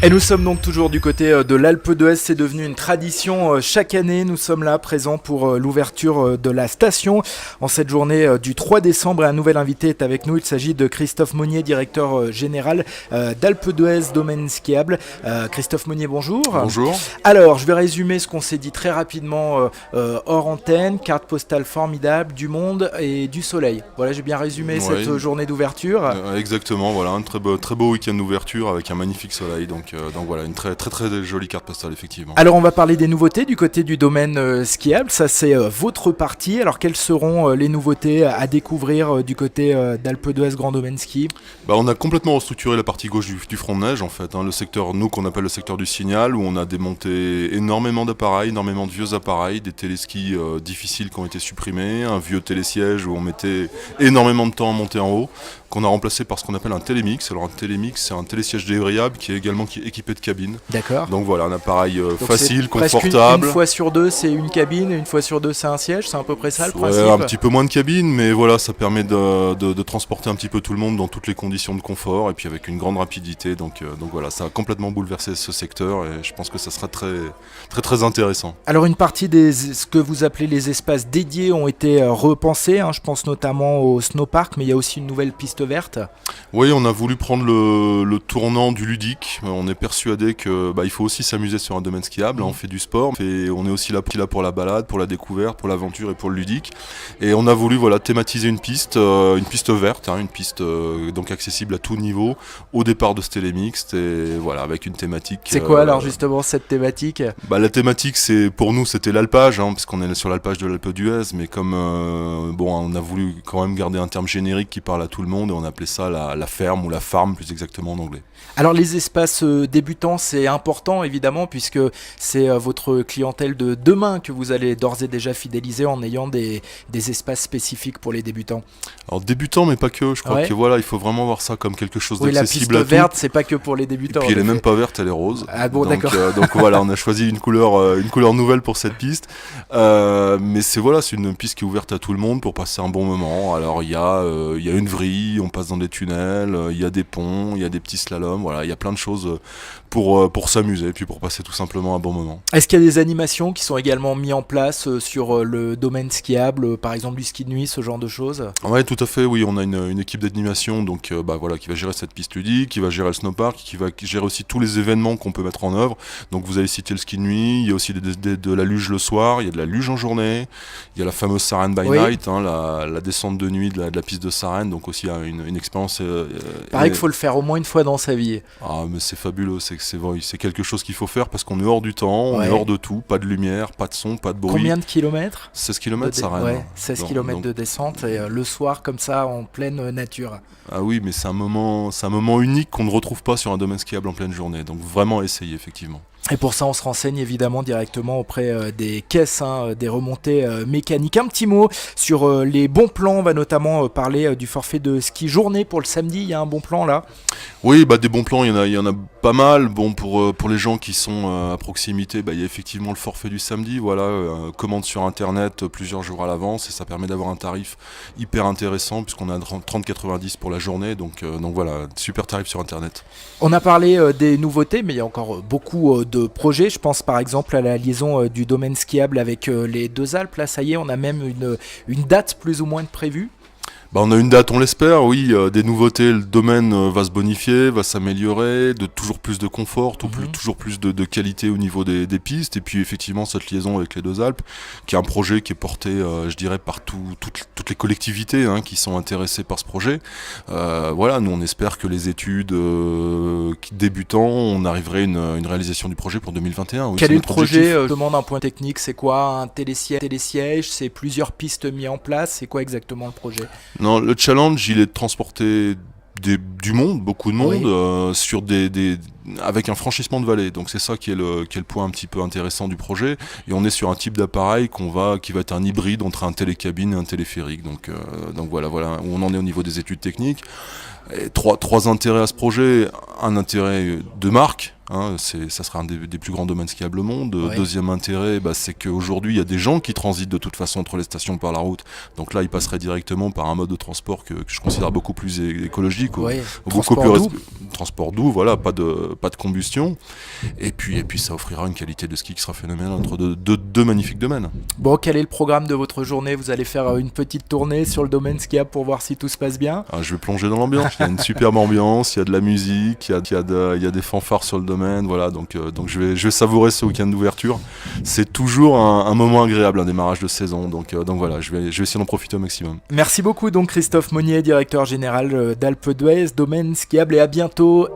Et nous sommes donc toujours du côté de l'Alpe d'Huez, c'est devenu une tradition. Chaque année, nous sommes là présents pour l'ouverture de la station. En cette journée du 3 décembre, un nouvel invité est avec nous. Il s'agit de Christophe Monnier, directeur général d'Alpe d'Huez Domaine Skiable. Christophe Monnier, bonjour. Bonjour. Alors, je vais résumer ce qu'on s'est dit très rapidement hors antenne. Carte postale formidable, du monde et du soleil. Voilà, j'ai bien résumé cette journée d'ouverture. Exactement, voilà, un très beau week-end d'ouverture avec un magnifique soleil. Donc voilà, une très jolie carte postale, effectivement. Alors on va parler des nouveautés du côté du domaine skiable, ça c'est votre partie. Alors quelles seront les nouveautés à découvrir du côté d'Alpe d'Huez Grand Domaine Ski? On a complètement restructuré la partie gauche du front de neige en fait, le secteur, nous qu'on appelle le secteur du Signal, où on a démonté énormément d'appareils, énormément de vieux appareils, des téléskis difficiles qui ont été supprimés, un vieux télésiège où on mettait énormément de temps à monter en haut, qu'on a remplacé par ce qu'on appelle un télémix. Alors un télémix, c'est un télésiège déverrouillable qui est également équipé de cabine. D'accord. Donc voilà, un appareil facile, presque confortable. Une fois sur deux, c'est une cabine, et une fois sur deux, c'est un siège, c'est à peu près ça le principe. Un petit peu moins de cabine, mais voilà, ça permet de transporter un petit peu tout le monde dans toutes les conditions de confort et puis avec une grande rapidité. Donc voilà, ça a complètement bouleversé ce secteur et je pense que ça sera très intéressant. Alors une partie ce que vous appelez les espaces dédiés ont été repensés, je pense notamment au snowpark, mais il y a aussi une nouvelle piste verte. Oui, on a voulu prendre le tournant du ludique. On est persuadé que il faut aussi s'amuser sur un domaine skiable. On fait du sport, on est aussi là pour la balade, pour la découverte, pour l'aventure et pour le ludique. Et on a voulu thématiser une piste verte, une piste donc accessible à tout niveau, au départ de ce télémix, et voilà, avec une thématique. C'est quoi alors justement cette thématique? La thématique, pour nous, c'était l'alpage, puisqu'on est sur l'alpage de l'Alpe d'Huez, mais comme on a voulu quand même garder un terme générique qui parle à tout le monde, et on appelait ça la ferme ou la farm plus exactement en anglais. Alors les espaces débutants, c'est important évidemment, puisque c'est votre clientèle de demain que vous allez d'ores et déjà fidéliser en ayant des espaces spécifiques pour les débutants. Alors débutants, mais pas que, je crois que il faut vraiment voir ça comme quelque chose d'accessible à tout. La piste verte, c'est pas que pour les débutants. Et puis elle est même pas verte, elle est rose. Ah bon, d'accord. Donc voilà, on a choisi une couleur nouvelle pour cette piste. Mais c'est une piste qui est ouverte à tout le monde pour passer un bon moment. Alors il y a une vrille, on passe dans des tunnels, il y a des ponts, il y a des petits slaloms. Voilà, il y a plein de choses pour s'amuser et puis pour passer tout simplement un bon moment. Est-ce qu'il y a des animations qui sont également mises en place sur le domaine skiable, par exemple du ski de nuit, ce genre de choses? Oui, tout à fait, oui, on a une équipe d'animation qui va gérer cette piste ludique, qui va gérer le snowpark, qui va gérer aussi tous les événements qu'on peut mettre en œuvre. Donc vous avez cité le ski de nuit, il y a aussi de la luge le soir, il y a de la luge en journée, il y a la fameuse Sarenne by Night, la descente de nuit de la piste de Sarenne, donc aussi une expérience. Pareil qu'il faut le faire au moins une fois dans sa vie. Ah mais c'est fabuleux, c'est quelque chose qu'il faut faire parce qu'on est hors du temps, on est hors de tout, pas de lumière, pas de son, pas de bruit. Combien de kilomètres? 16 km Sarenne. 16 km de descente et le soir comme ça en pleine nature. Ah oui, mais c'est un moment unique qu'on ne retrouve pas sur un domaine skiable en pleine journée, donc vraiment à essayer effectivement. Et pour ça, on se renseigne évidemment directement auprès des caisses, des remontées mécaniques. Un petit mot sur les bons plans. On va notamment parler du forfait de ski journée pour le samedi. Il y a un bon plan là? Oui, des bons plans, il y en a pas mal. Bon, pour les gens qui sont à proximité, il y a effectivement le forfait du samedi. Voilà, commande sur internet plusieurs jours à l'avance et ça permet d'avoir un tarif hyper intéressant puisqu'on a 30,90 pour la journée. Donc voilà, super tarif sur internet. On a parlé des nouveautés, mais il y a encore beaucoup de projets. Je pense par exemple à la liaison du domaine skiable avec les Deux Alpes. Là, ça y est, on a même une date plus ou moins de prévue. On a une date, on l'espère, oui, des nouveautés, le domaine va se bonifier, va s'améliorer, de toujours plus de confort, toujours plus de qualité au niveau des pistes, et puis effectivement cette liaison avec les Deux Alpes, qui est un projet qui est porté, je dirais, par toutes les collectivités qui sont intéressées par ce projet. Voilà, nous on espère que les études débutant, on arriverait à une réalisation du projet pour 2021. Oui, quel est le projet? Je demande un point technique, c'est quoi un télésiège? C'est plusieurs pistes mises en place? C'est quoi exactement le projet? Non, le challenge, il est de transporter du monde, beaucoup de monde, sur avec un franchissement de vallée. Donc c'est ça qui est le point un petit peu intéressant du projet. Et on est sur un type d'appareil qui va être un hybride entre un télécabine et un téléphérique. Donc voilà où on en est au niveau des études techniques. Et trois intérêts à ce projet. Un intérêt de marque. Ça sera un des plus grands domaines skiables au monde. Deuxième intérêt, c'est qu'aujourd'hui il y a des gens qui transitent de toute façon entre les stations par la route. Donc là ils passeraient directement par un mode de transport que je considère beaucoup plus écologique, beaucoup plus transport doux, voilà, pas de combustion. Et puis ça offrira une qualité de ski qui sera phénoménale entre deux magnifiques domaines. Bon, quel est le programme de votre journée? Vous allez faire une petite tournée sur le domaine skiable pour voir si tout se passe bien? Je vais plonger dans l'ambiance. Il y a une superbe ambiance, il y a de la musique, il y a des fanfares sur le domaine, voilà. Donc je vais savourer ce week-end d'ouverture. C'est toujours un moment agréable, un démarrage de saison. Donc voilà, je vais essayer d'en profiter au maximum. Merci beaucoup donc Christophe Monnier, directeur général d'Alpe d'Huez, domaine skiable, et à bientôt